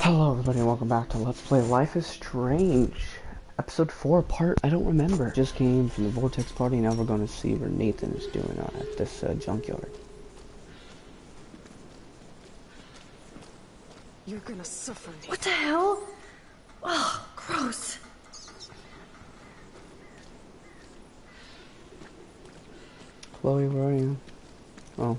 Hello everybody and welcome back to Let's Play Life is Strange. Episode 4 part, I don't remember. Just came from the Vortex party and now we're going to see where Nathan is doing at this junkyard. You're gonna suffer, Nathan. What the hell? Oh, gross. Chloe, where are you? Oh.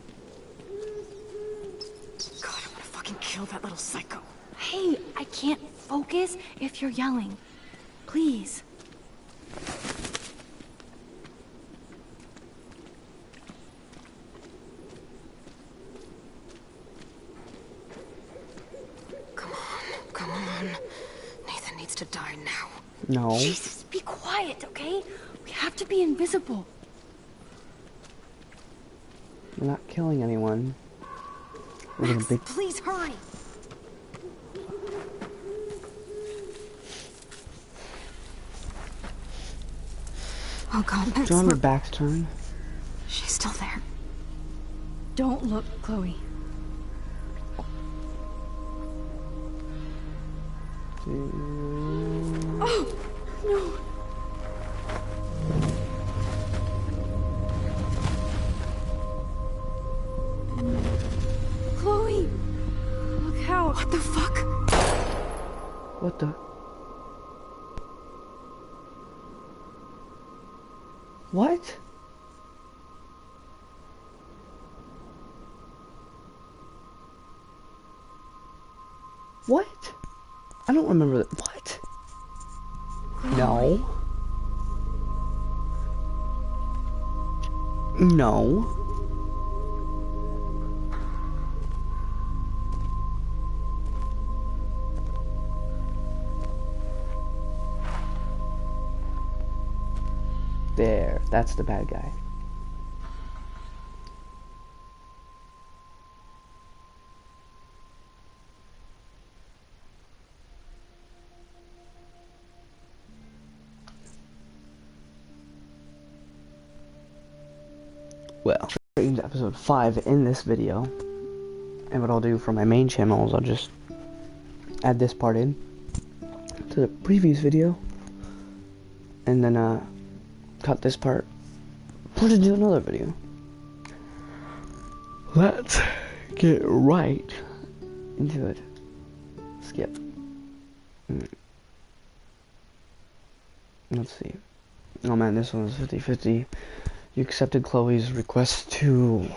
God, I wanna fucking kill that little psycho. Hey, I can't focus if you're yelling. Please. Come on. Nathan needs to die now. No. Jesus, be quiet, okay? We have to be invisible. We're not killing anyone. We're gonna be... Please hurry. Oh God, Max. John, her back's turned. She's still there. Don't look, Chloe. Oh, no. Chloe, look out. What the fuck? What the... What? What? I don't remember that. What? No. No. There, that's the bad guy. Well, straight into episode 5 in this video. And what I'll do for my main channel is I'll just add this part in to the previous video. And then, cut this part, put it into another video. Let's get right into it. Skip. Let's see. Oh man, this one was 50-50. You accepted Chloe's request to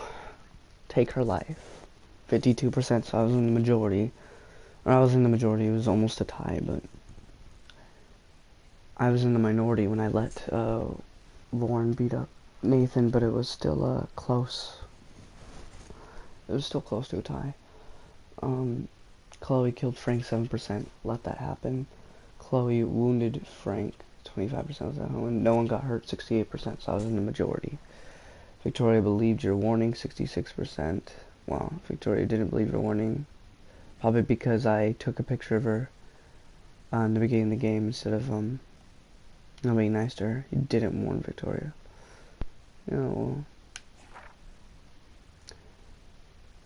take her life. 52%, so I was in the majority. Or I was in the majority, it was almost a tie, but I was in the minority when I let Lauren beat up Nathan, but it was still close. It was still close to a tie. Chloe killed Frank 7%, let that happen. Chloe wounded Frank 25% of that, and no one got hurt 68%, so I was in the majority. Victoria believed your warning 66%. Well, Victoria didn't believe your warning, probably because I took a picture of her in the beginning of the game instead of not being nice to her. You didn't warn Victoria. No.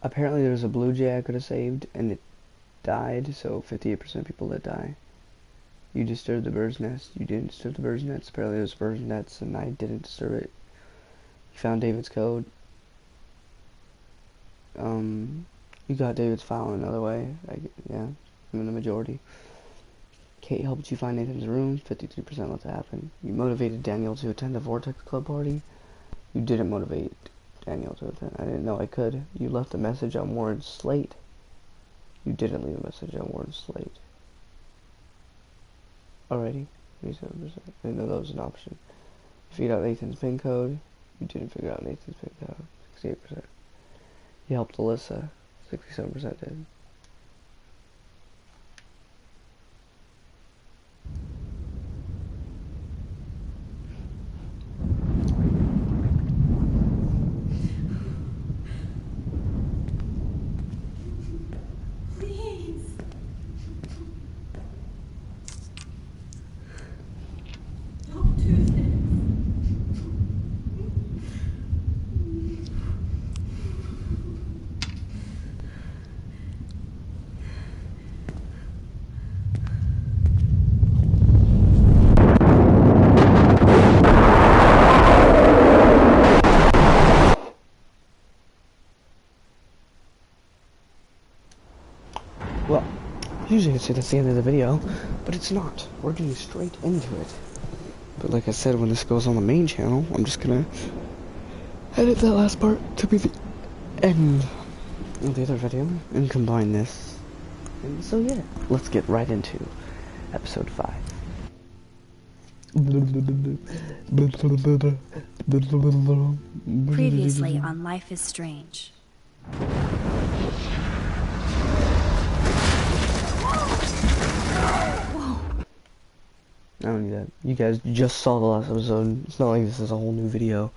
Apparently there was a blue jay I could have saved, and it died, so 58% of people that die. You disturbed the bird's nest. You didn't disturb the bird's nest. Apparently there was bird's nest, and I didn't disturb it. You found David's code. You got David's file another way. Yeah, I'm in the majority. Kate helped you find Nathan's room. 53% let that happen. You motivated Daniel to attend the Vortex Club party. You didn't motivate Daniel to attend. I didn't know I could. You left a message on Warren's slate. You didn't leave a message on Warren's slate. Alrighty. 37%. I didn't know that was an option. You figured out Nathan's pin code. You didn't figure out Nathan's pin code. 68%. You helped Alyssa. 67% did. Well, usually I'd say that's the end of the video, but it's not. We're getting straight into it. But like I said, when this goes on the main channel, I'm just gonna edit that last part to be the end of the other video and combine this. And so yeah, let's get right into episode 5. Previously on Life is Strange. I don't need that. You guys just saw the last episode. It's not like this is a whole new video.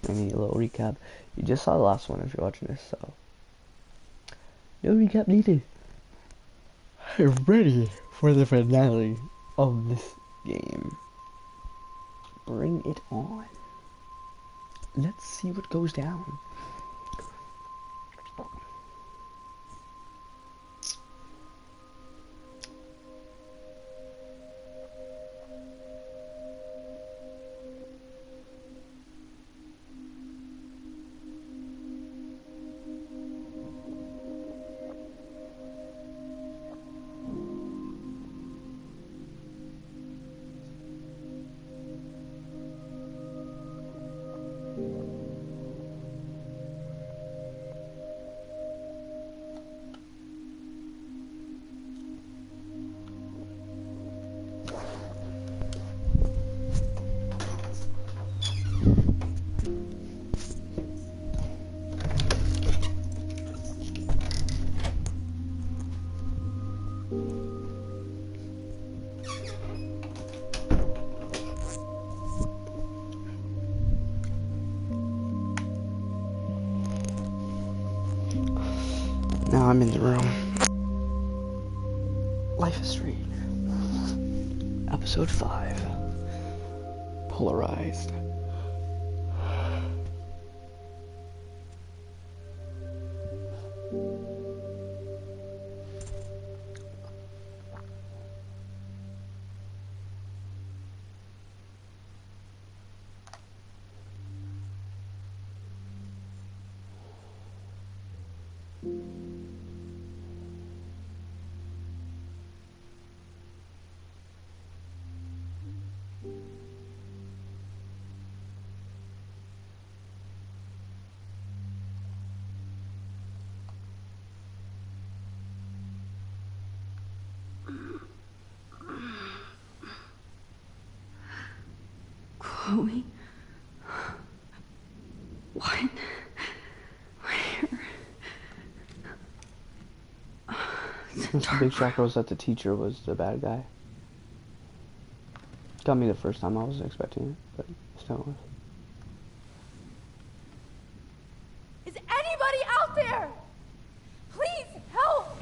I need a little recap. You just saw the last one if you're watching this, so no recap needed. I'm ready for the finale of this game. Bring it on. Let's see what goes down. Now I'm in the room. Life is Strange. Episode 5. Polarized. Chloe? What? Where? The big shocker was that the teacher was the bad guy. Got me the first time. I wasn't expecting it, but still was. Is anybody out there? Please help!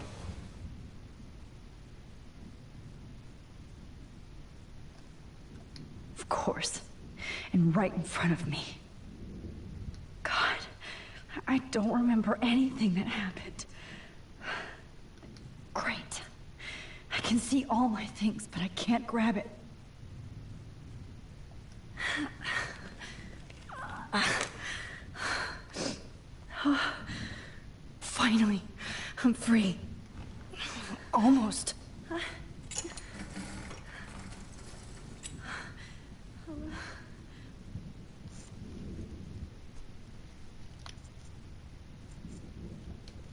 Of course. And right in front of me. God, I don't remember anything that happened. Great. I can see all my things, but I can't grab it. Finally, I'm free. Almost.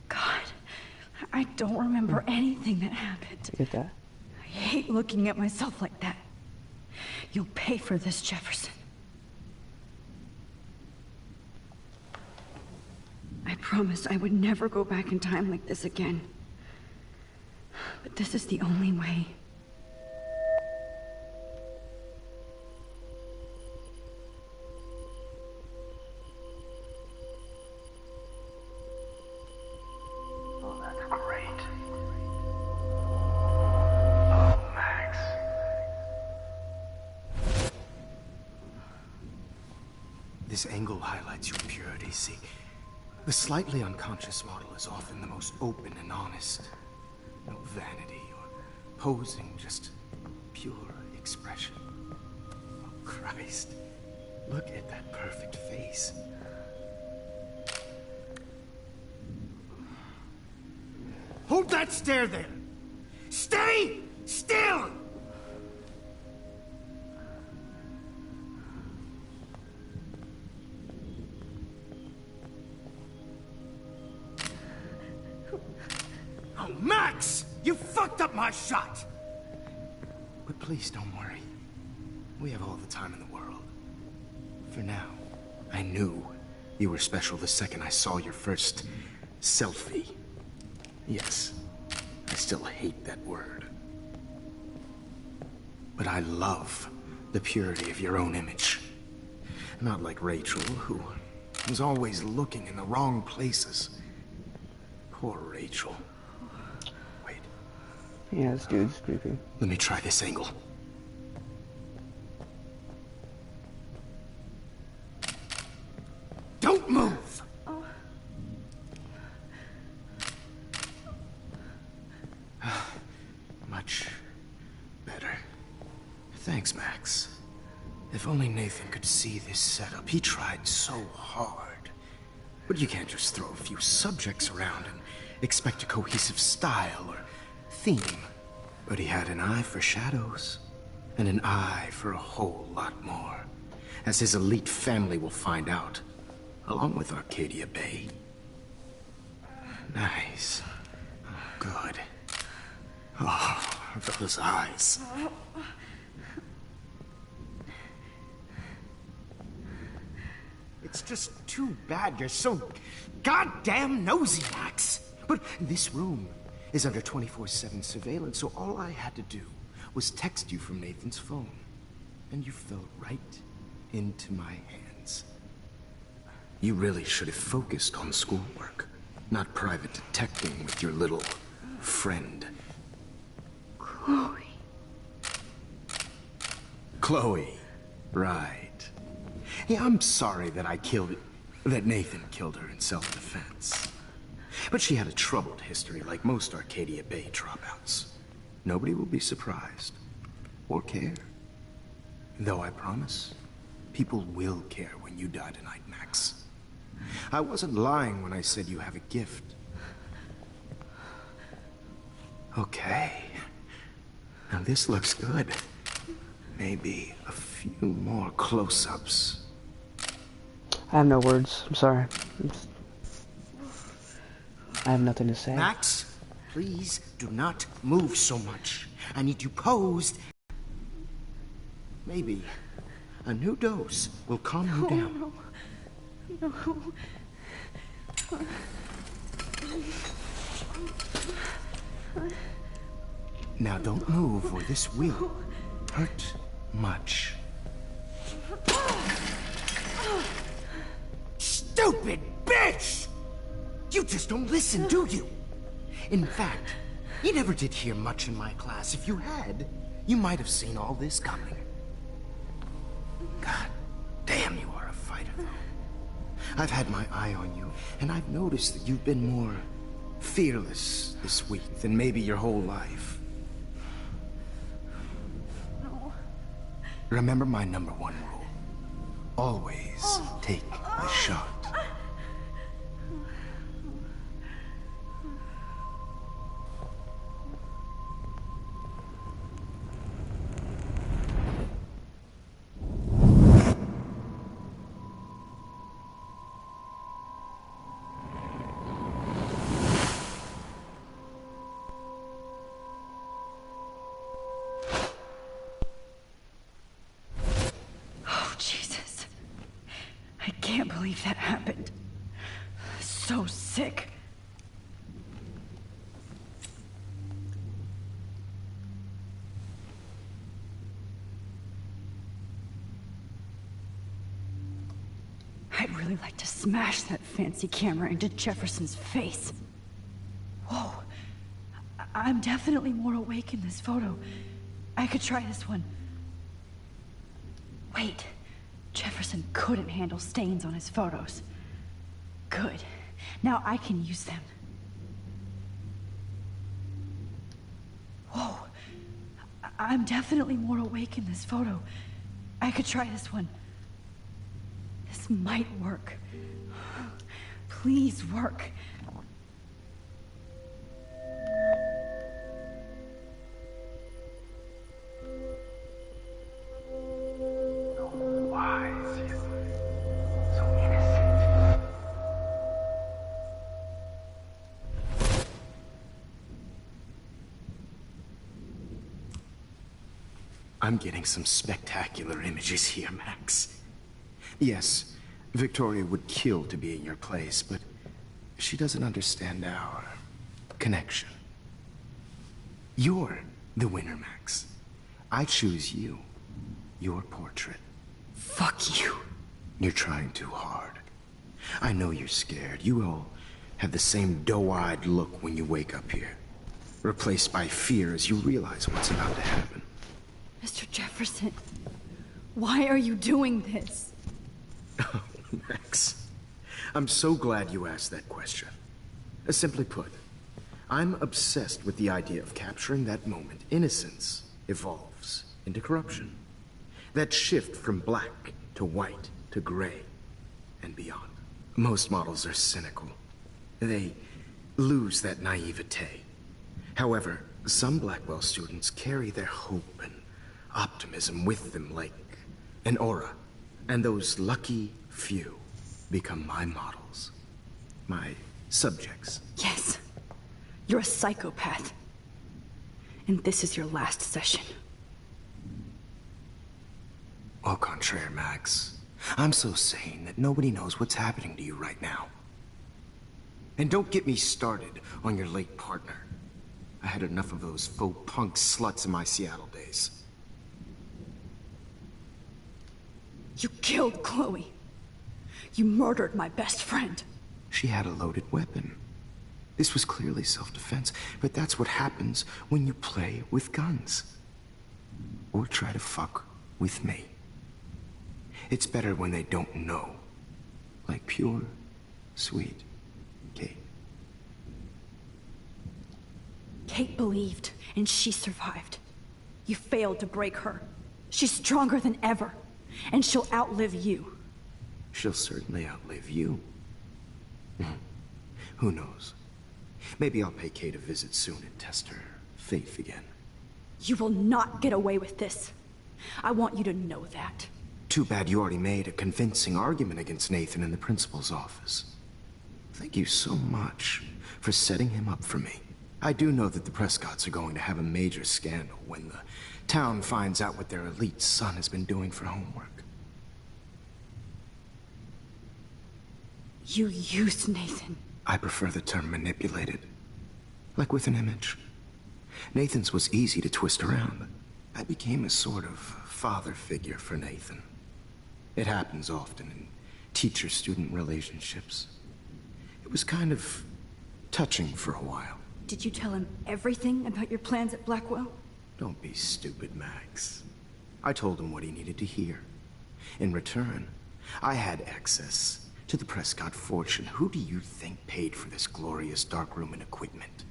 God, I don't remember anything that happened. You get that? I hate looking at myself like that. You'll pay for this, Jefferson. I promised I would never go back in time like this again. But this is the only way. Oh, that's great. Oh, Max. This angle highlights your purity, see? The slightly unconscious model is often the most open and honest. No vanity or posing, just pure expression. Oh, Christ. Look at that perfect face. Hold that stare there! Stay still! Oh, Max! You fucked up my shot! But please don't worry. We have all the time in the world. For now, I knew you were special the second I saw your first selfie. Yes, I still hate that word. But I love the purity of your own image. Not like Rachel, who was always looking in the wrong places. Poor Rachel. Wait. Yeah, this dude's creepy. Let me try this angle. Don't move! Much better. Thanks, Max. If only Nathan could see this setup. He tried so hard. But you can't just throw a few subjects around and expect a cohesive style or theme. But he had an eye for shadows, and an eye for a whole lot more, as his elite family will find out, along with Arcadia Bay. Nice. Good. Oh, those eyes. It's just too bad you're so goddamn nosy, Max. But this room is under 24/7 surveillance, so all I had to do was text you from Nathan's phone. And you fell right into my hands. You really should have focused on schoolwork, not private detecting with your little friend. Chloe. Chloe. Right. Yeah, I'm sorry that that Nathan killed her in self-defense. But she had a troubled history like most Arcadia Bay dropouts. Nobody will be surprised. Or care. Though I promise, people will care when you die tonight, Max. I wasn't lying when I said you have a gift. Okay. Now this looks good. Maybe a few more close-ups. I have no words. I'm sorry. I have nothing to say. Max, please do not move so much. I need you posed. Maybe a new dose will calm you down. No. Now don't move or this will hurt much. Stupid bitch! You just don't listen, do you? In fact, you never did hear much in my class. If you had, you might have seen all this coming. God damn, you are a fighter, though. I've had my eye on you, and I've noticed that you've been more fearless this week than maybe your whole life. No. Remember my #1 rule. Always take a shot. I can't believe that happened. So sick. I'd really like to smash that fancy camera into Jefferson's face. Whoa. I'm definitely more awake in this photo. I could try this one. Wait. Jefferson couldn't handle stains on his photos. Good. Now I can use them. Whoa. I'm definitely more awake in this photo. I could try this one. This might work. Please work. I'm getting some spectacular images here, Max. Yes, Victoria would kill to be in your place, but she doesn't understand our connection. You're the winner, Max. I choose you. Your portrait. Fuck you. You're trying too hard. I know you're scared. You all have the same doe-eyed look when you wake up here. Replaced by fear as you realize what's about to happen. Mr. Jefferson, why are you doing this? Oh, Max. I'm so glad you asked that question. Simply put, I'm obsessed with the idea of capturing that moment innocence evolves into corruption. That shift from black to white to gray and beyond. Most models are cynical. They lose that naivete. However, some Blackwell students carry their hope and optimism with them like an aura. And those lucky few become my models. My subjects. Yes. You're a psychopath. And this is your last session. Au contraire, Max. I'm so sane that nobody knows what's happening to you right now. And don't get me started on your late partner. I had enough of those faux punk sluts in my Seattle days. You killed Chloe. You murdered my best friend. She had a loaded weapon. This was clearly self-defense, but that's what happens when you play with guns. Or try to fuck with me. It's better when they don't know. Like pure, sweet Kate. Kate believed, and she survived. You failed to break her. She's stronger than ever, and she'll outlive you. She'll certainly outlive you. Who knows? Maybe I'll pay Kate a visit soon and test her faith again. You will not get away with this. I want you to know that. Too bad you already made a convincing argument against Nathan in the principal's office. Thank you so much for setting him up for me. I do know that the Prescotts are going to have a major scandal when the town finds out what their elite son has been doing for homework. You used Nathan. I prefer the term manipulated. Like with an image. Nathan's was easy to twist around. I became a sort of father figure for Nathan. It happens often in teacher-student relationships. It was kind of touching for a while. Did you tell him everything about your plans at Blackwell? Don't be stupid, Max. I told him what he needed to hear. In return, I had access to the Prescott fortune. Who do you think paid for this glorious darkroom and equipment?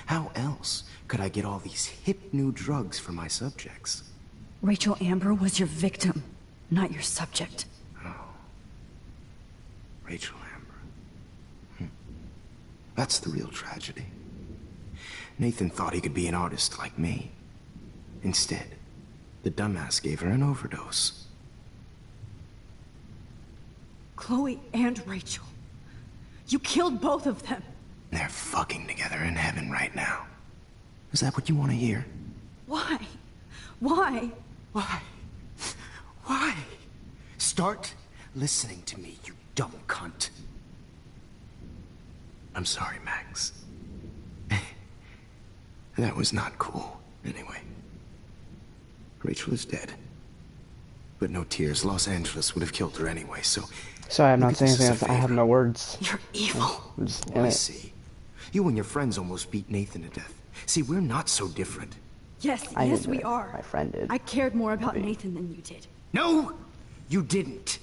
How else could I get all these hip new drugs for my subjects? Rachel Amber was your victim, not your subject. Oh. Rachel Amber. That's the real tragedy. Nathan thought he could be an artist like me. Instead, the dumbass gave her an overdose. Chloe and Rachel. You killed both of them. They're fucking together in heaven right now. Is that what you want to hear? Why? Why? Why? Why? Start listening to me, you dumb cunt. I'm sorry, Max. That was not cool, anyway. Rachel is dead. But no tears. Los Angeles would have killed her anyway, so... Sorry, I'm not saying anything. I have no words. You're evil. I'm just in Oh, I it. see. You and your friends almost beat Nathan to death. See, we're not so different. Yes, I yes, didn't we do it. are. My friend did. I cared more about Nathan than you did. No, you didn't.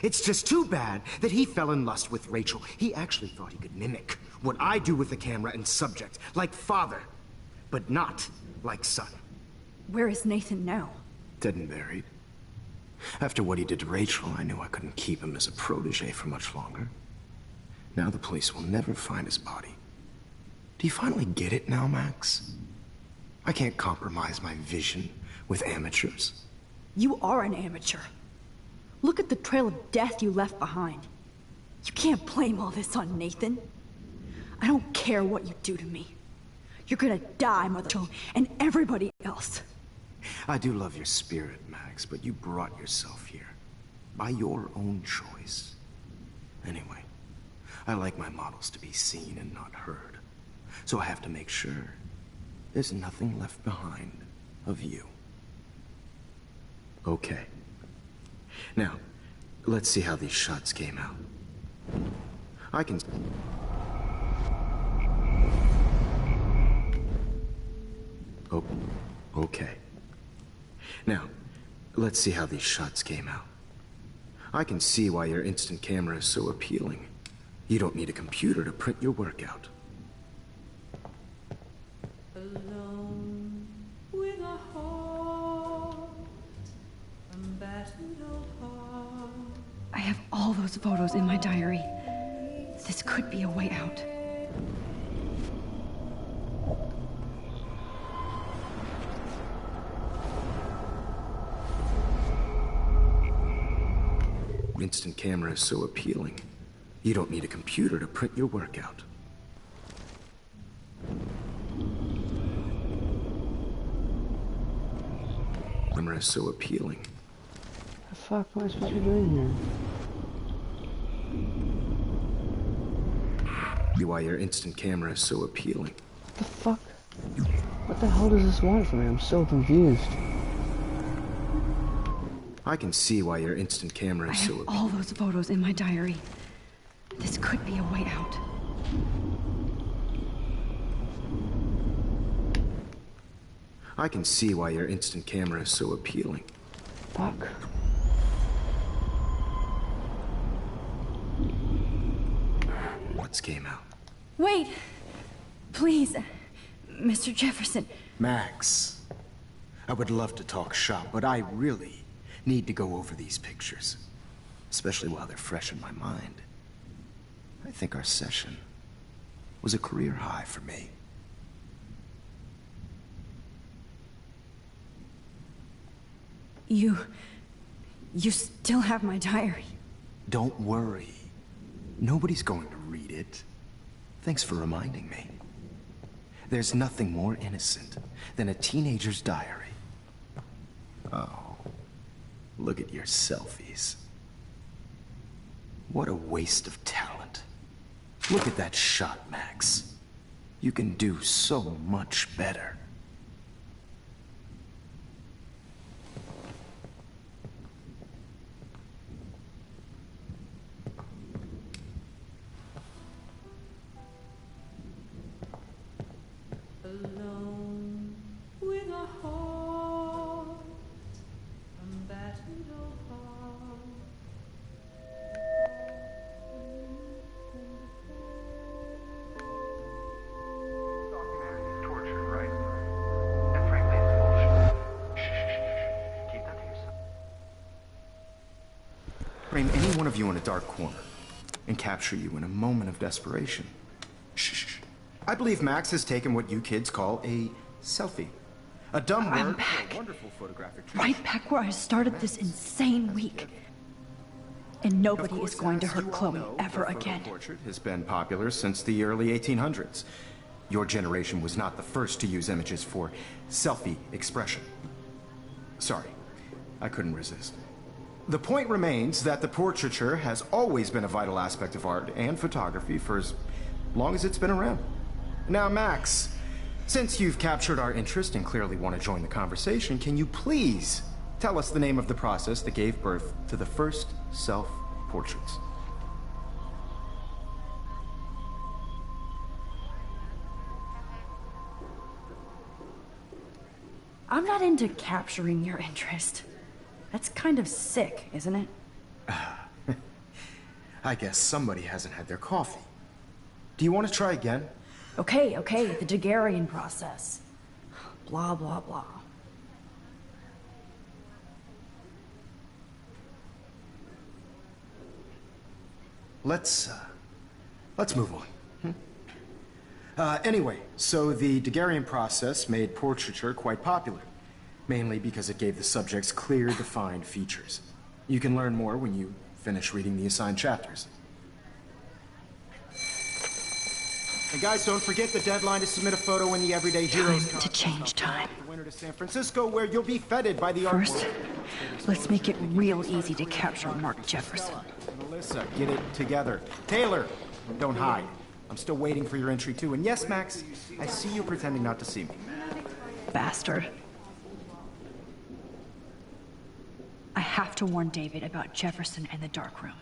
It's just too bad that he fell in lust with Rachel. He actually thought he could mimic what I do with the camera and subject, like father, but not like son. Where is Nathan now? Dead and buried. After what he did to Rachel, I knew I couldn't keep him as a protege for much longer. Now the police will never find his body. Do you finally get it now, Max? I can't compromise my vision with amateurs. You are an amateur. Look at the trail of death you left behind. You can't blame all this on Nathan. I don't care what you do to me. You're gonna die, Mother, and everybody else. I do love your spirit, Max, but you brought yourself here. By your own choice. Anyway, I like my models to be seen and not heard. So I have to make sure there's nothing left behind of you. Okay. Now, let's see how these shots came out. I can... Oh, okay. Now, let's see how these shots came out. I can see why your instant camera is so appealing. You don't need a computer to print your work out. Alone with a heart, a battered old heart. I have all those photos in my diary. This could be a way out. Instant camera is so appealing. You don't need a computer to print your work out. Camera is so appealing. The fuck am I supposed to be doing here? Why your instant camera is so appealing. What the fuck? What the hell does this want from me? I'm so confused. I can see why your instant camera I is have so all those photos in my diary. This could be a way out. I can see why your instant camera is so appealing. Fuck. What's came out? Wait! Please, Mr. Jefferson. Max, I would love to talk shop, but I really need to go over these pictures. Especially while they're fresh in my mind. I think our session was a career high for me. You still have my diary. Don't worry. Nobody's going to read it. Thanks for reminding me. There's nothing more innocent than a teenager's diary. Oh, look at your selfies. What a waste of talent. Look at that shot, Max. You can do so much better. Alone with a heart, a battered old heart. Torture, right? And frankly, it's bullshit. Shh. Keep that to yourself. Frame any one of you in a dark corner and capture you in a moment of desperation. Shh. I believe Max has taken what you kids call a selfie. A dumb word I'm for back. a wonderful photographic Right back where I started this insane week. And nobody is going to hurt Chloe ever again. Portrait has been popular since the early 1800s. Your generation was not the first to use images for selfie expression. Sorry, I couldn't resist. The point remains that the portraiture has always been a vital aspect of art and photography for as long as it's been around. Now, Max, since you've captured our interest and clearly want to join the conversation, can you please tell us the name of the process that gave birth to the first self-portraits? I'm not into capturing your interest. That's kind of sick, isn't it? I guess somebody hasn't had their coffee. Do you want to try again? Okay, the Daguerrean process. Blah, blah, blah. Let's move on. Anyway, so the Daguerrean process made portraiture quite popular, mainly because it gave the subjects clear, defined features. You can learn more when you finish reading the assigned chapters. And guys, don't forget the deadline to submit a photo in the Everyday Heroes Time to change time. The winner to San Francisco, where you'll be feted by the art First, world. let's make it real easy to capture Mark Jefferson. Melissa, get it together. Taylor, don't hide. I'm still waiting for your entry too. And yes, Max, I see you pretending not to see me. Bastard. I have to warn David about Jefferson and the dark room.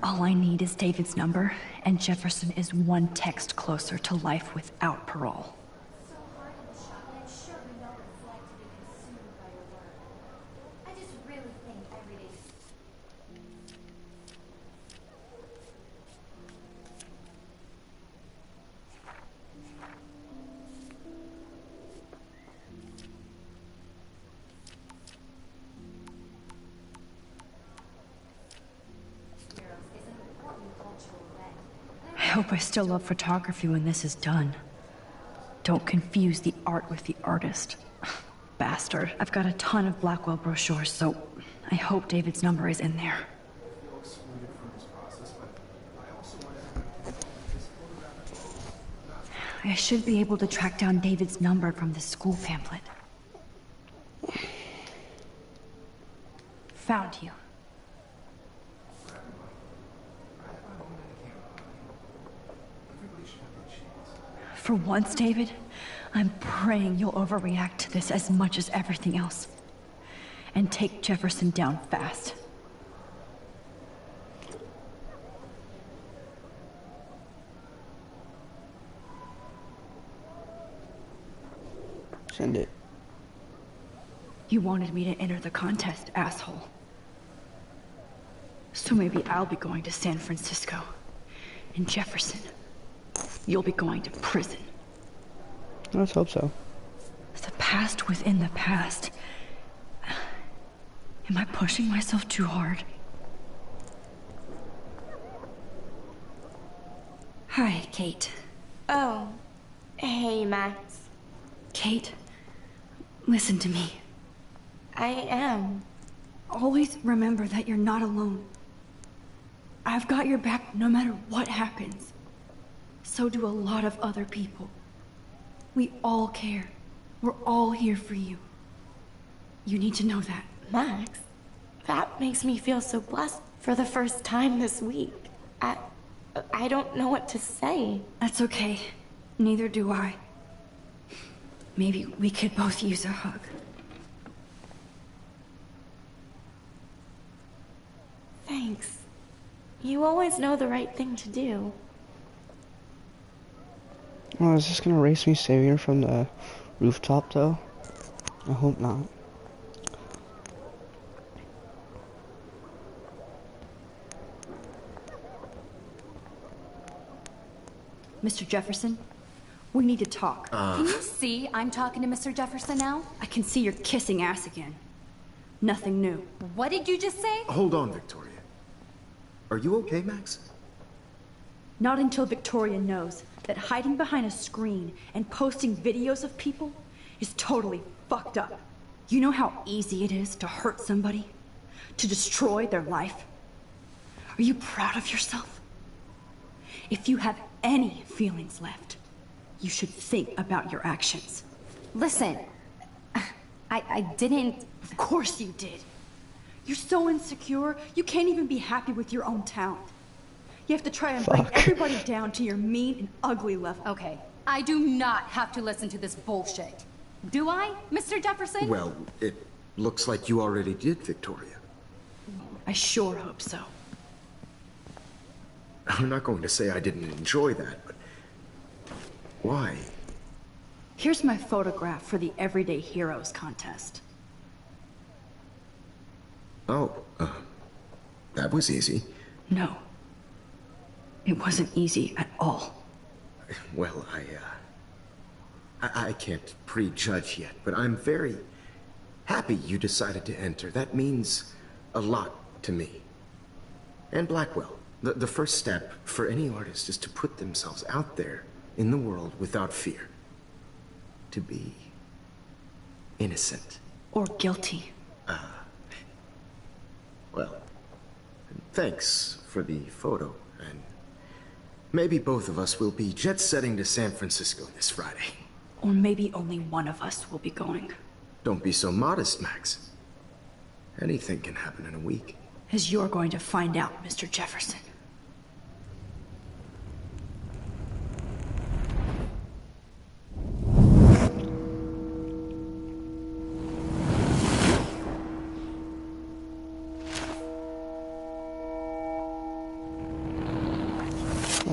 All I need is David's number, and Jefferson is one text closer to life without parole. So hard and shy. I'm sure we know what it's like to be consumed by your work. I just really think every day. Heroes is an important cultural event. I hope I still love photography when this is done. Don't confuse the art with the artist. Bastard. I've got a ton of Blackwell brochures, so I hope David's number is in there. I should be able to track down David's number from the school pamphlet. Found you. For once, David, I'm praying you'll overreact to this as much as everything else. And take Jefferson down fast. Send it. You wanted me to enter the contest, asshole. So maybe I'll be going to San Francisco. And Jefferson, you'll be going to prison. Let's hope so. The past within the past. Am I pushing myself too hard? Hi, Kate. Oh, hey, Max. Kate, listen to me. I am. Always remember that you're not alone. I've got your back no matter what happens. So do a lot of other people. We all care. We're all here for you. You need to know that. Max, that makes me feel so blessed for the first time this week. I don't know what to say. That's okay. Neither do I. Maybe we could both use a hug. Thanks. You always know the right thing to do. Oh, is this gonna race me savior from the rooftop though? I hope not. Mr. Jefferson, we need to talk. Can you see I'm talking to Mr. Jefferson now? I can see you're kissing ass again. Nothing new. What did you just say? Hold on, Victoria. Are you okay, Max? Not until Victoria knows that hiding behind a screen and posting videos of people is totally fucked up. You know how easy it is to hurt somebody? To destroy their life? Are you proud of yourself? If you have any feelings left, you should think about your actions. Listen, I didn't... Of course you did. You're so insecure, you can't even be happy with your own talent. You have to try and bring everybody down to your mean and ugly level. Okay, I do not have to listen to this bullshit. Do I, Mr. Jefferson? Well, it looks like you already did, Victoria. I sure hope so. I'm not going to say I didn't enjoy that, but why? Here's my photograph for the Everyday Heroes contest. Oh, that was easy. No. It wasn't easy at all. Well, I can't prejudge yet, but I'm very happy you decided to enter. That means a lot to me. And Blackwell. The first step for any artist is to put themselves out there in the world without fear. To be innocent. Or guilty. Well, Thanks for the photo, and maybe both of us will be jet-setting to San Francisco this Friday. Or maybe only one of us will be going. Don't be so modest, Max. Anything can happen in a week. As you're going to find out, Mr. Jefferson.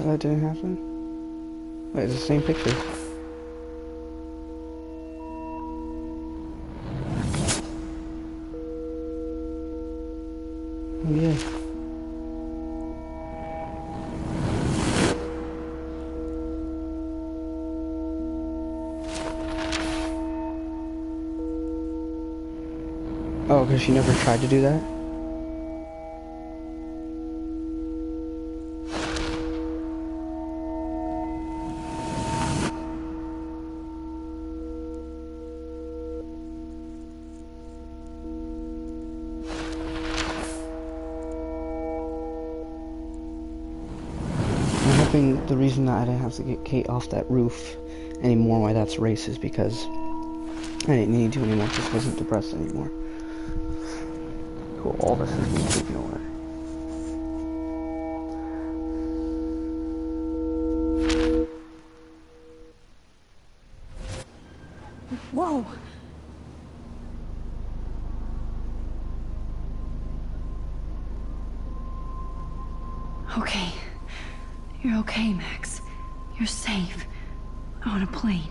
That didn't happen? Wait, it's the same picture. Oh, yeah. Oh, because she never tried to do that? The reason that I didn't have to get Kate off that roof anymore, why that's race, is because I didn't need to anymore. Just wasn't depressed anymore. Cool, all this is being taken away. Whoa! Okay. You're okay, Max. You're safe. On a plane.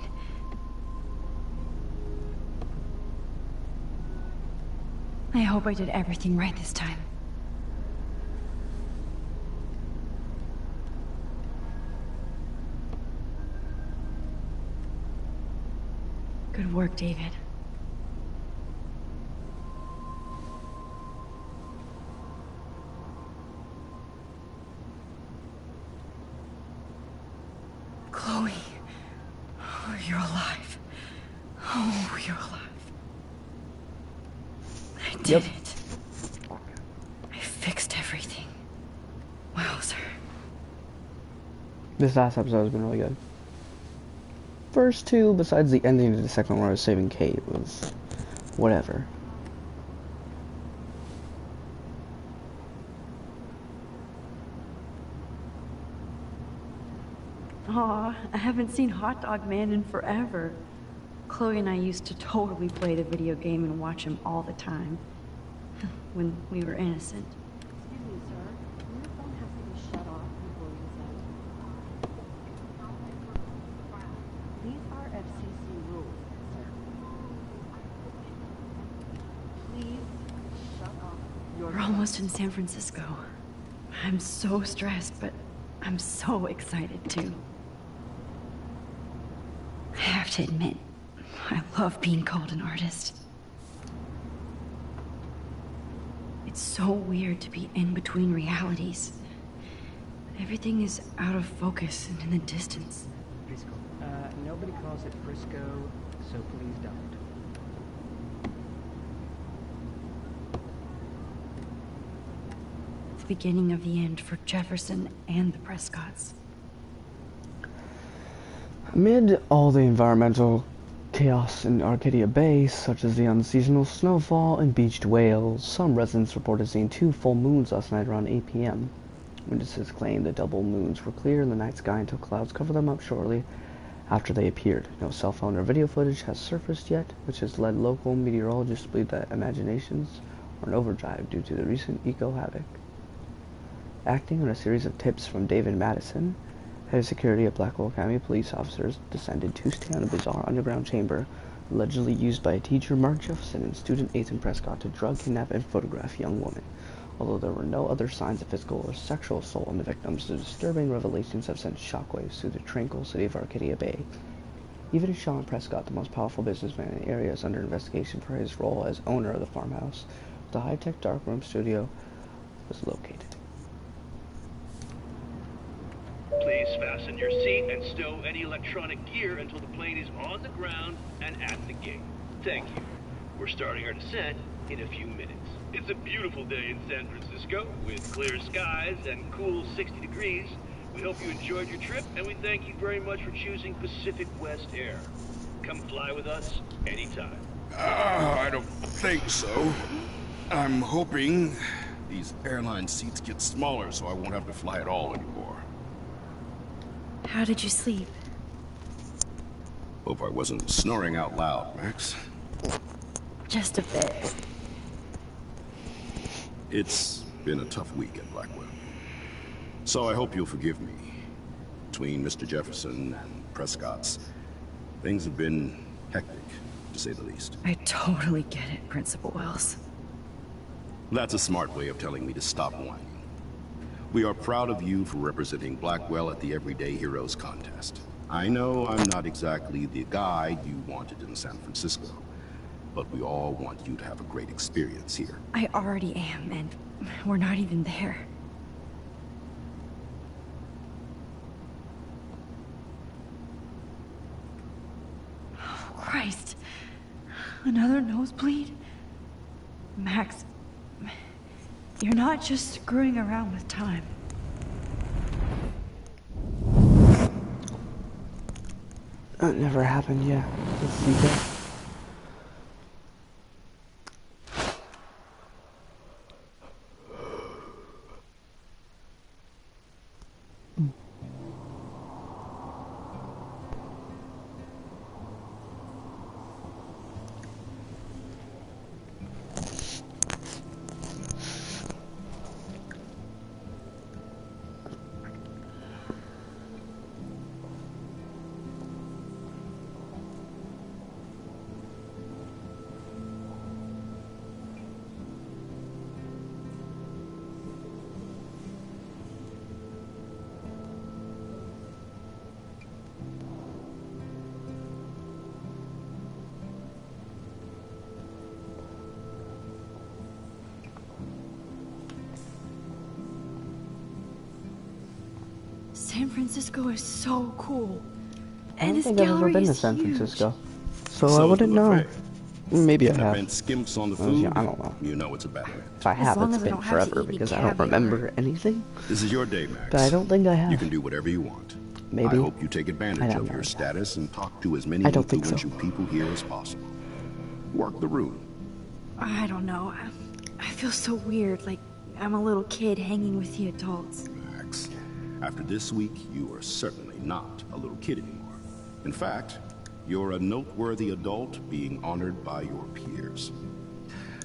I hope I did everything right this time. Good work, David. Chloe. Oh, you're alive. Oh, you're alive. I did it. I fixed everything. Wowzer. This last episode has been really good. First two, besides the ending of the second one where I was saving Kate, was whatever. Aw, I haven't seen Hot Dog Man in forever. Chloe and I used to totally play the video game and watch him all the time. When we were innocent. Excuse me, sir. Your phone has to be shut off before you send. These are FCC rules, sir. Please shut off your We're almost in San Francisco. I'm so stressed, but I'm so excited too. I have to admit, I love being called an artist. It's so weird to be in between realities. Everything is out of focus and in the distance. Frisco. Nobody calls it Frisco, so please don't. The beginning of the end for Jefferson and the Prescotts. Amid all the environmental chaos in Arcadia Bay, such as the unseasonal snowfall and beached whales, some residents reported seeing 2 full moons last night around 8 p.m. Witnesses claimed the double moons were clear in the night sky until clouds covered them up shortly after they appeared. No cell phone or video footage has surfaced yet, which has led local meteorologists to believe that imaginations are in overdrive due to the recent eco-havoc. Acting on a series of tips from David Madison, head of security at Blackwell Academy, police officers descended Tuesday on a bizarre underground chamber allegedly used by teacher Mark Jefferson and student Ethan Prescott to drug, kidnap, and photograph young women. Although there were no other signs of physical or sexual assault on the victims, the disturbing revelations have sent shockwaves through the tranquil city of Arcadia Bay. Even Sean Prescott, the most powerful businessman in the area, is under investigation for his role as owner of the farmhouse. The high-tech darkroom studio was located. Please fasten your seat and stow any electronic gear until the plane is on the ground and at the gate. Thank you. We're starting our descent in a few minutes. It's a beautiful day in San Francisco with clear skies and cool 60 degrees. We hope you enjoyed your trip, and we thank you very much for choosing Pacific West Air. Come fly with us anytime. I don't think so. I'm hoping these airline seats get smaller so I won't have to fly at all anymore. How did you sleep? Hope I wasn't snoring out loud, Max. Just a bit. It's been a tough week at Blackwell. So I hope you'll forgive me. Between Mr. Jefferson and Prescott's, things have been hectic, to say the least. I totally get it, Principal Wells. That's a smart way of telling me to stop whining. We are proud of you for representing Blackwell at the Everyday Heroes contest. I know I'm not exactly the guy you wanted in San Francisco, but we all want you to have a great experience here. I already am, and we're not even there. Oh, Christ. Another nosebleed? Max, you're not just screwing around with time. That never happened yet. Let's see that. San Francisco is so cool. I And don't this think I've ever gallery been to is San huge. Francisco, so I wouldn't know. Maybe I That have. meant skimps on the Well, yeah, food. I don't know. You know it's a bad event. If I have, long it's as I been don't have to forever eat any because I don't caviar. remember anything. This is your day, Max. But I don't think I have. You can do whatever you want. Maybe. I hope you take I advantage don't of know your yet. status and talk to as many I don't think so. influential people here as possible. Work the room. I don't know. I feel so weird, like I'm a little kid hanging with the adults. Max, after this week, you are certainly not a little kid anymore. In fact, you're a noteworthy adult being honored by your peers.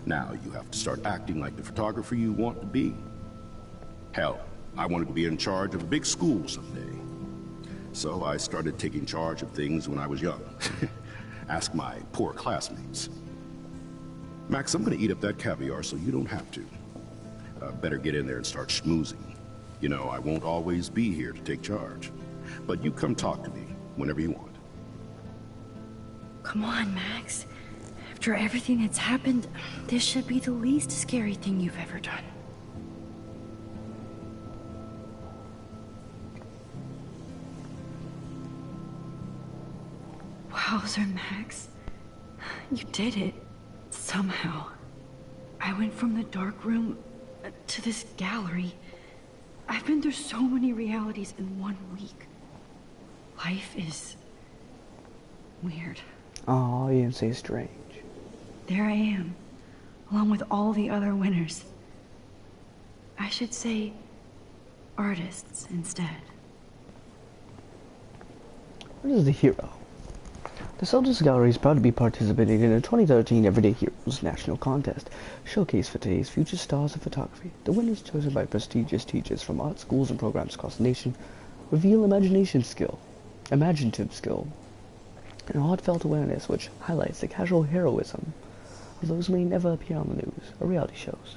Now you have to start acting like the photographer you want to be. Hell, I wanted to be in charge of a big school someday. So I started taking charge of things when I was young. Ask my poor classmates. Max, I'm gonna eat up that caviar so you don't have to. Better get in there and start schmoozing. You know, I won't always be here to take charge. But you come talk to me whenever you want. Come on, Max. After everything that's happened, this should be the least scary thing you've ever done. Wowzer, Max. You did it. Somehow. I went from the dark room to this gallery. I've been through so many realities in 1 week. Life is weird. Oh, you didn't say strange. There I am, along with all the other winners. I should say artists instead. What is the hero? The Soldiers Gallery is proud to be participating in the 2013 Everyday Heroes National Contest, showcase for today's future stars of photography. The winners chosen by prestigious teachers from art schools and programs across the nation reveal imaginative skill, and heartfelt awareness which highlights the casual heroism of those who may never appear on the news or reality shows.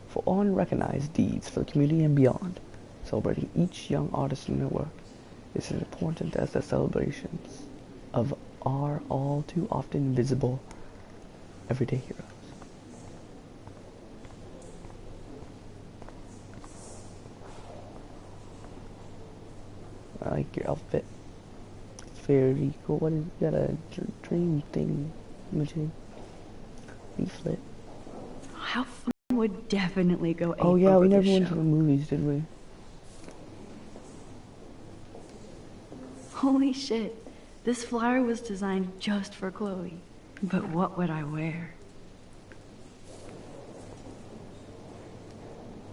For unrecognized deeds for the community and beyond, celebrating each young artist and their work is as important as the celebrations of our all too often invisible everyday heroes. I like your outfit. It's very cool. What is you got a dream thing? Imaging leaflet. How would definitely go ape Oh yeah, over we this never went to show. the movies, did we? Holy shit. This flyer was designed just for Chloe. But what would I wear?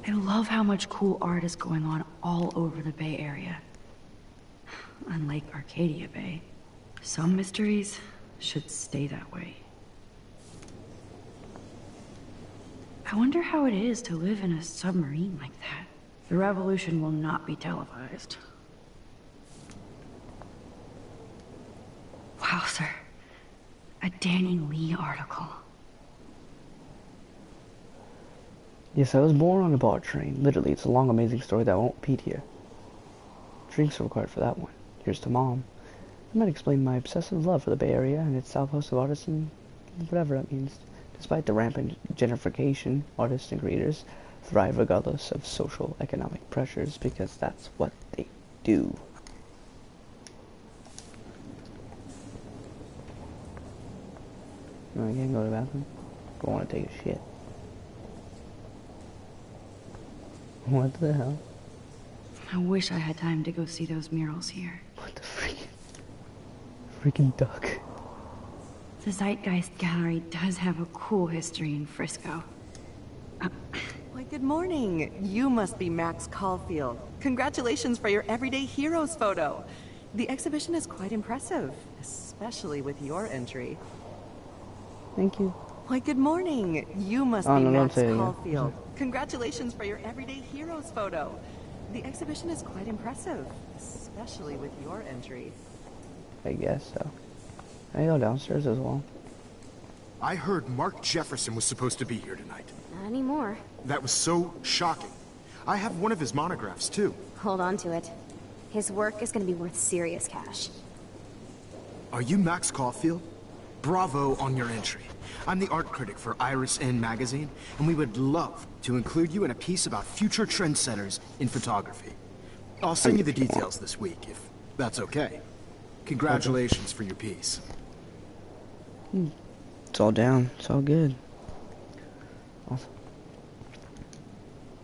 I love how much cool art is going on all over the Bay Area. Unlike Arcadia Bay, some mysteries should stay that way. I wonder how it is to live in a submarine like that. The revolution will not be televised. Wow, sir. A Danny Lee article. Yes, I was born on a bar train. Literally, it's a long, amazing story that won't repeat here. Drinks are required for that one. Here's to Mom. I might explain my obsessive love for the Bay Area and its southwest of artists and whatever that means. Despite the rampant gentrification, artists and creators thrive regardless of social economic pressures because that's what they do. No, I can't go to the bathroom. I want to take a shit. What the hell? I wish I had time to go see those murals here. What the freaking duck. The Zeitgeist Gallery does have a cool history in Frisco. Why, good morning. You must be Max Caulfield. Congratulations for your Everyday Heroes photo. The exhibition is quite impressive, especially with your entry. Thank you. Why, good morning. You must Oh, be no, don't Max say it again. Caulfield. Congratulations for your Everyday Heroes photo. The exhibition is quite impressive, especially with your entry. I guess so. I go downstairs as well. I heard Mark Jefferson was supposed to be here tonight. Not anymore. That was so shocking. I have one of his monographs, too. Hold on to it. His work is going to be worth serious cash. Are you Max Caulfield? Bravo on your entry. I'm the art critic for Iris N magazine, and we would love to include you in a piece about future trendsetters in photography. I'll send you the details this week, if that's okay. Congratulations for your piece. It's all down. It's all good. Awesome.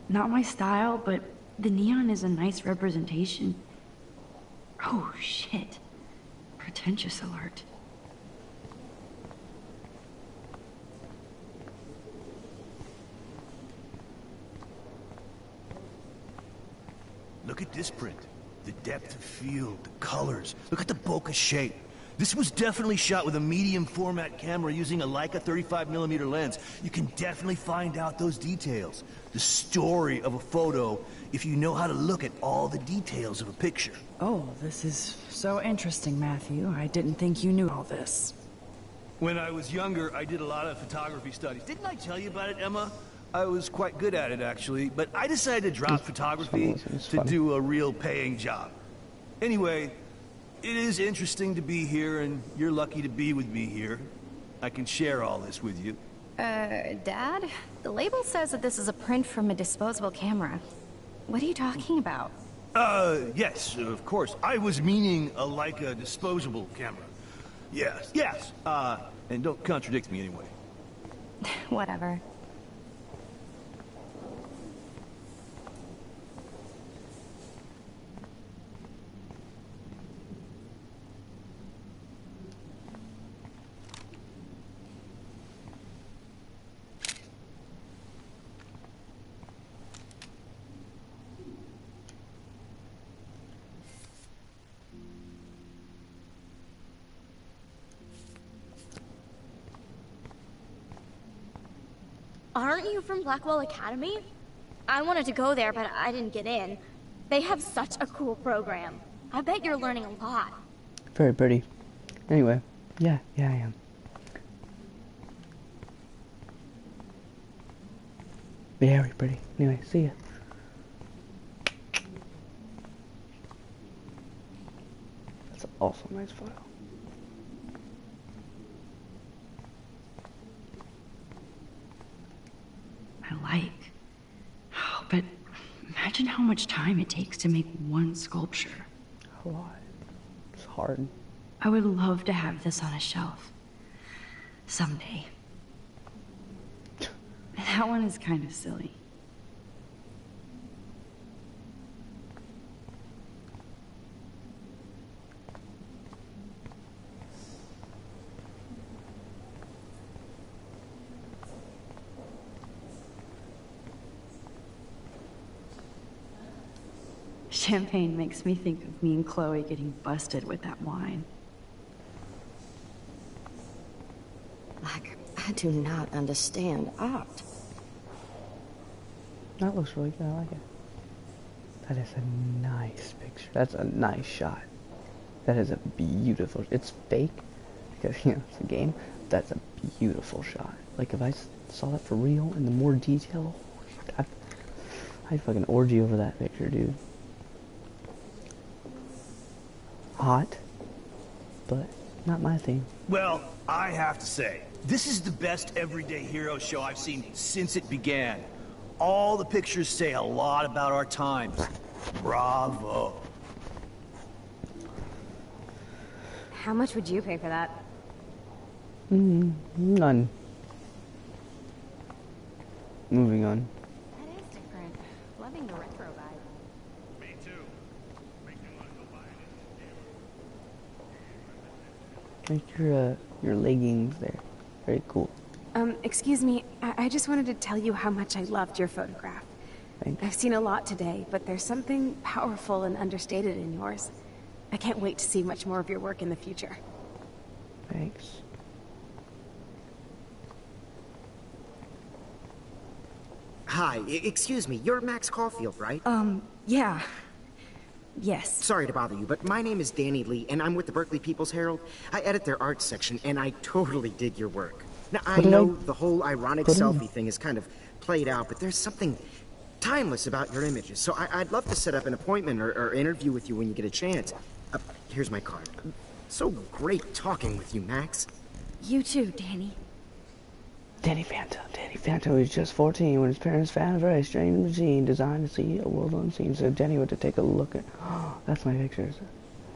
Not my style, but the neon is a nice representation. Oh, shit. Pretentious alert. Look at this print. The depth of field, the colors. Look at the bokeh shape. This was definitely shot with a medium format camera using a Leica 35mm lens. You can definitely find out those details. The story of a photo if you know how to look at all the details of a picture. Oh, this is so interesting, Matthew. I didn't think you knew all this. When I was younger, I did a lot of photography studies. Didn't I tell you about it, Emma? I was quite good at it, actually, but I decided to drop photography to do a real paying job. Anyway, it is interesting to be here, and you're lucky to be with me here. I can share all this with you. Dad? The label says that this is a print from a disposable camera. What are you talking about? Yes, of course. I was meaning a Leica disposable camera. Yes, yes. And don't contradict me anyway. Whatever. Aren't you from Blackwell Academy? I wanted to go there, but I didn't get in. They have such a cool program. I bet you're learning a lot. Very pretty. Anyway, yeah, I am. Very pretty. Anyway, see ya. That's also a nice photo. I like. Oh, but imagine how much time it takes to make one sculpture. A lot. It's hard. I would love to have this on a shelf. Someday. That one is kind of silly. Champagne makes me think of me and Chloe getting busted with that wine. Like, I do not understand art. That looks really good. I like it. That is a nice picture. That's a nice shot. That is a beautiful. It's fake because it's a game. That's a beautiful shot. Like if I saw that for real and the more detail, I'd fucking orgy over that picture, dude. Hot, but not my thing. Well, I have to say, this is the best Everyday Hero show I've seen since it began. All the pictures say a lot about our times. Bravo. How much would you pay for that? None. Moving on. That is different. Loving the retro vibe. Me too. Like your leggings there. Very cool. Excuse me, I just wanted to tell you how much I loved your photograph. Thanks. I've seen a lot today, but there's something powerful and understated in yours. I can't wait to see much more of your work in the future. Thanks. Hi, excuse me, you're Max Caulfield, right? Yeah. Yes. Sorry to bother you, but my name is Danny Lee, and I'm with the Berkeley People's Herald. I edit their arts section, and I totally dig your work. Now, I know the whole ironic selfie thing is kind of played out, but there's something timeless about your images, so I'd love to set up an appointment or interview with you when you get a chance. Here's my card. So great talking with you, Max. You too, Danny. Danny Phantom. Danny Phantom was just 14 when his parents found a very strange machine designed to see a world unseen. So Danny went to take a look at. Oh, that's my pictures.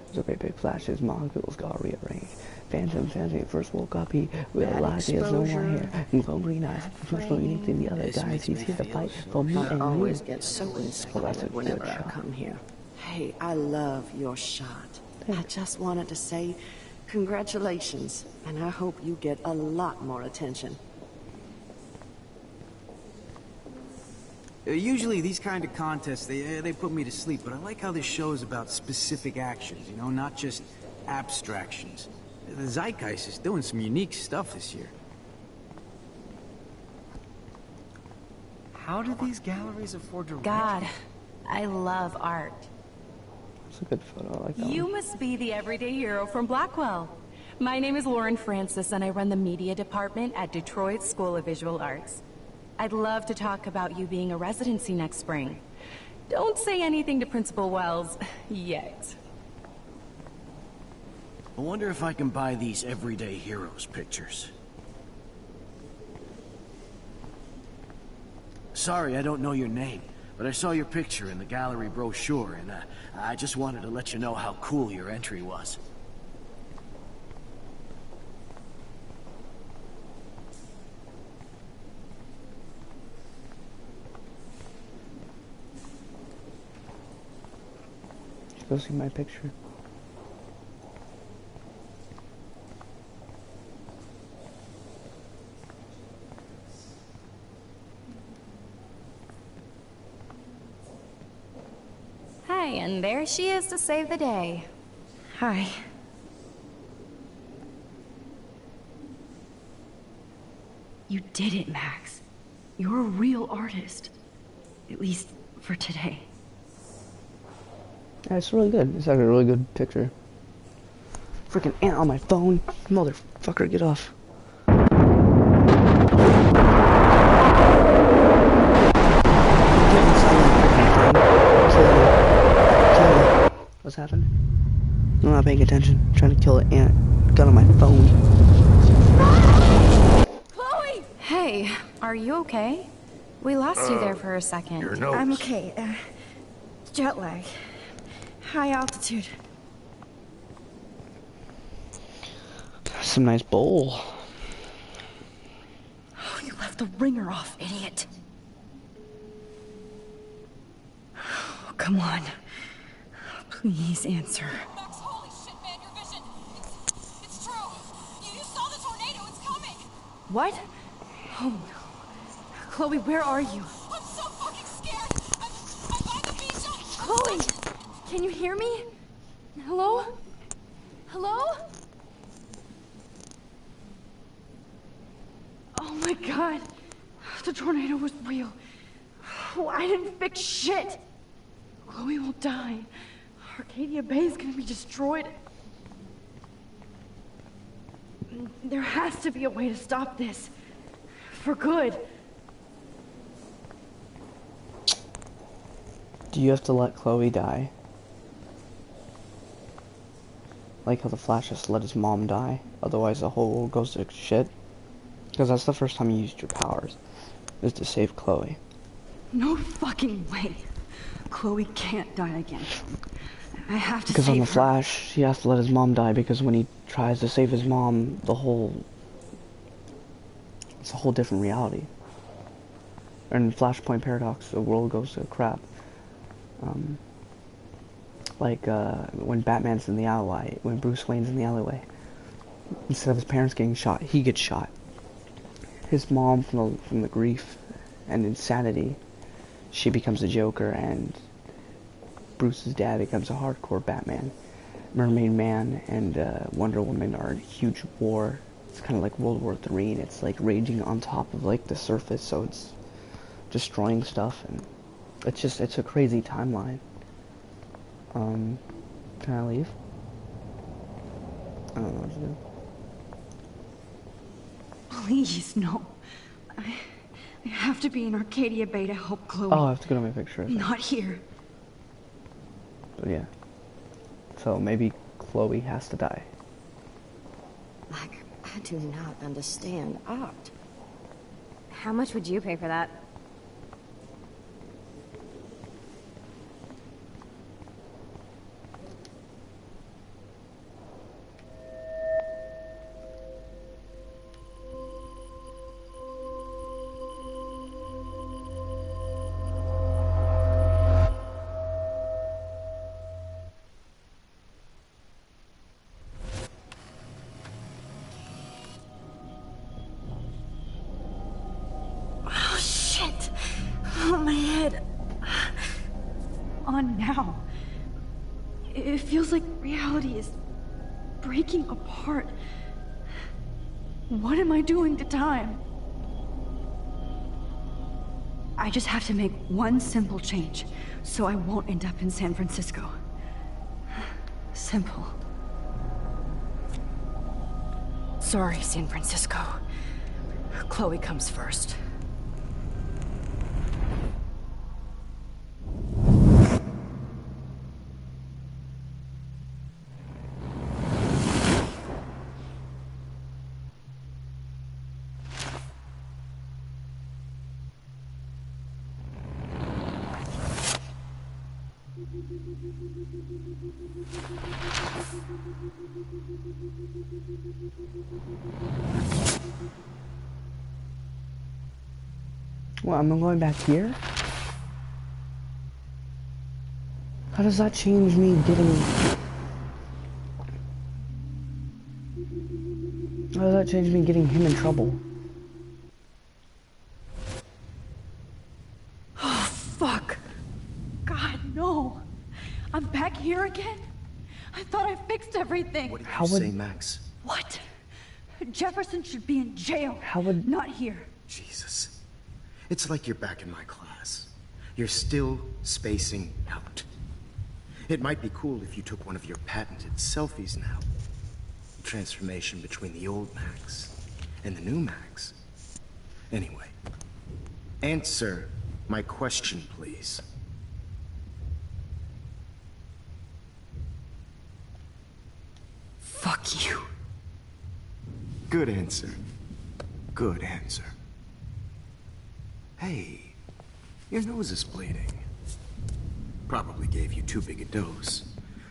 There's a great big flash. His molecules got rearranged. Phantom first woke up. He realized he has no more hair and glowing green eyes. He's much more unique than the other guys. He's here to fight for me and you. I always get so inspired whenever I come here. Hey, I love your shot. I just wanted to say congratulations, and I hope you get a lot more attention. Usually these kind of contests, they put me to sleep, but I like how this show is about specific actions, you know, not just abstractions. The Zeitgeist is doing some unique stuff this year. How do these galleries afford to rent? God, I love art. It's a good photo. I like that You one. must be the everyday hero from Blackwell. My name is Lauren Francis, and I run the media department at Detroit School of Visual Arts. I'd love to talk about you being a residency next spring. Don't say anything to Principal Wells yet. I wonder if I can buy these Everyday Heroes pictures. Sorry, I don't know your name, but I saw your picture in the gallery brochure, and I just wanted to let you know how cool your entry was. Go see my picture. Hi, and there she is to save the day. Hi. You did it, Max. You're a real artist. At least for today. Yeah, it's really good. It's actually a really good picture. Freaking ant on my phone. Motherfucker, get off. What's happening? I'm not paying attention. I'm trying to kill an ant. Gun on my phone. Chloe! Hey, are you okay? We lost you there for a second. Your nose. I'm okay. Jet lag. High altitude. Some nice bowl. Oh, you left The ringer off, idiot. Oh, come on. Please answer. Max, holy shit, man, your vision. It's true. You saw the tornado. It's coming. What? Oh no. Chloe, where are you? I'm so fucking scared. I'm by the beach. Chloe! Can you hear me? Hello? Hello? Oh my god. The tornado was real. Oh, I didn't fix shit. Chloe will die. Arcadia Bay is gonna be destroyed. There has to be a way to stop this. For good. Do you have to let Chloe die? Like how the Flash has to let his mom die, otherwise the whole world goes to shit? Because that's the first time you used your powers, is to save Chloe. No fucking way. Chloe can't die again. I have to because save on the her. Flash, he has to let his mom die because when he tries to save his mom, it's a whole different reality. And in Flashpoint Paradox, the world goes to crap. When Batman's in the alleyway, when Bruce Wayne's in the alleyway, instead of his parents getting shot, he gets shot. His mom, from the grief and insanity, she becomes a Joker, and Bruce's dad becomes a hardcore Batman. Mermaid Man and Wonder Woman are in a huge war. It's kind of like World War III, and it's like raging on top of like the surface, so it's destroying stuff, and it's a crazy timeline. Can I leave? I don't know what to do. Please, no. I have to be in Arcadia Bay to help Chloe. Oh, I have to go to my picture. Not here. But yeah. So maybe Chloe has to die. I do not understand art. How much would you pay for that? Now. It feels like reality is breaking apart. What am I doing to time? I just have to make one simple change, so I won't end up in San Francisco. Simple. Sorry, San Francisco. Chloe comes first. Well, I'm going back here? How does that change me getting... How does that change me getting him in trouble? Oh, fuck. God, no. I'm back here again? I thought I fixed everything. What did you say, Max? What? Jefferson should be in jail. Not here. Jesus. It's like you're back in my class. You're still spacing out. It might be cool if you took one of your patented selfies now. The transformation between the old Max and the new Max. Anyway, answer my question, please. Fuck you. Good answer. Good answer. Hey, your nose is bleeding. Probably gave you too big a dose.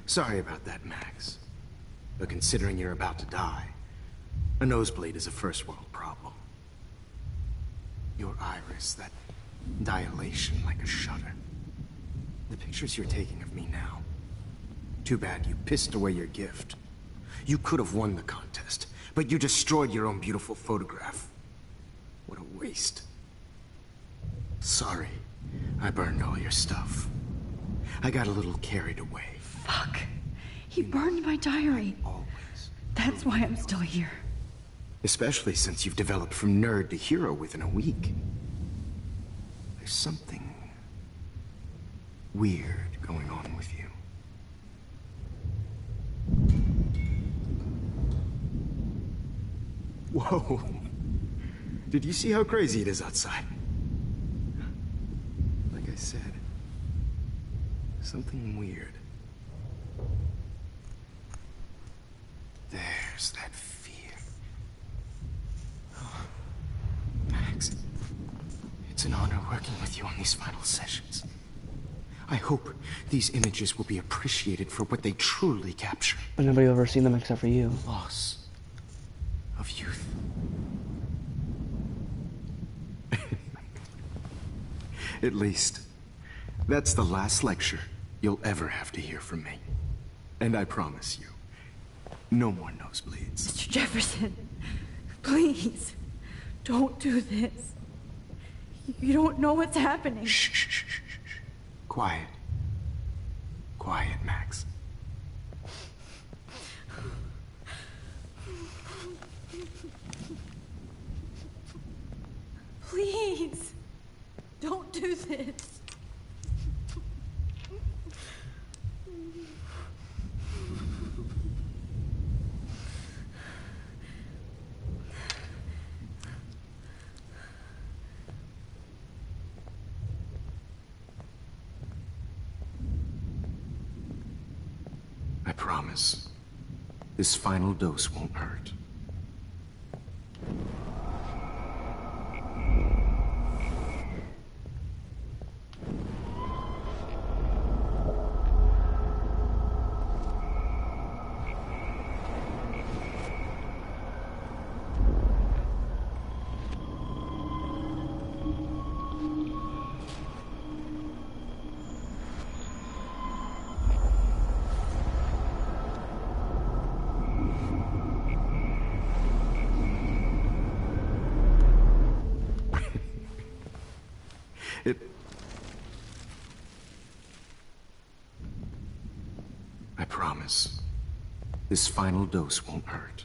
Sorry about that, Max. But considering you're about to die, a nosebleed is a first world problem. Your iris, that dilation like a shutter. The pictures you're taking of me now. Too bad you pissed away your gift. You could have won the contest, but you destroyed your own beautiful photograph. What a waste. Sorry, I burned all your stuff. I got a little carried away. Fuck. He burned my diary. That's why I'm still here. Especially since you've developed from nerd to hero within a week. There's something weird going on with you. Whoa. Did you see how crazy it is outside? Like I said, something weird. There's that fear. Oh, Max, it's an honor working with you on these final sessions. I hope these images will be appreciated for what they truly capture. But nobody will ever see them except for you. Loss of youth. At least, that's the last lecture you'll ever have to hear from me. And I promise you, no more nosebleeds. Mr. Jefferson, please, don't do this. You don't know what's happening. Shh, shh, shh, shh, shh. Quiet. Quiet, Max. Please, don't do this. I promise, this final dose won't hurt. I promise, this final dose won't hurt.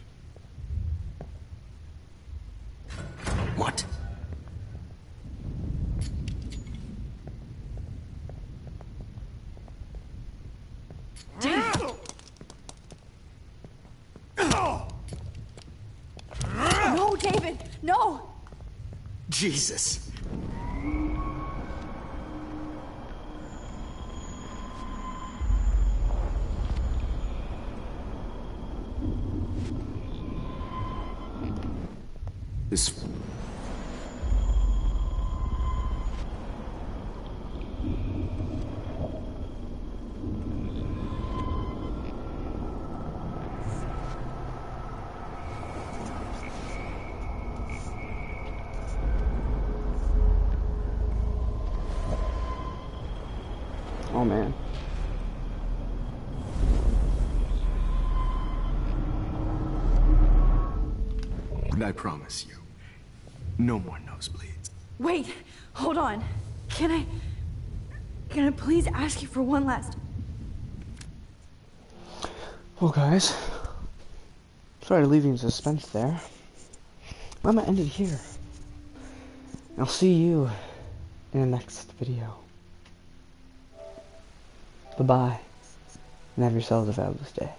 What? No, David, no! Jesus. This... Oh man. And I promise you, no more nosebleeds. Wait, hold on. Can I please ask you for one last... Well guys, sorry to leave you in suspense there. I'm gonna end it here. I'll see you in the next video. Bye-bye, and have yourselves a fabulous day.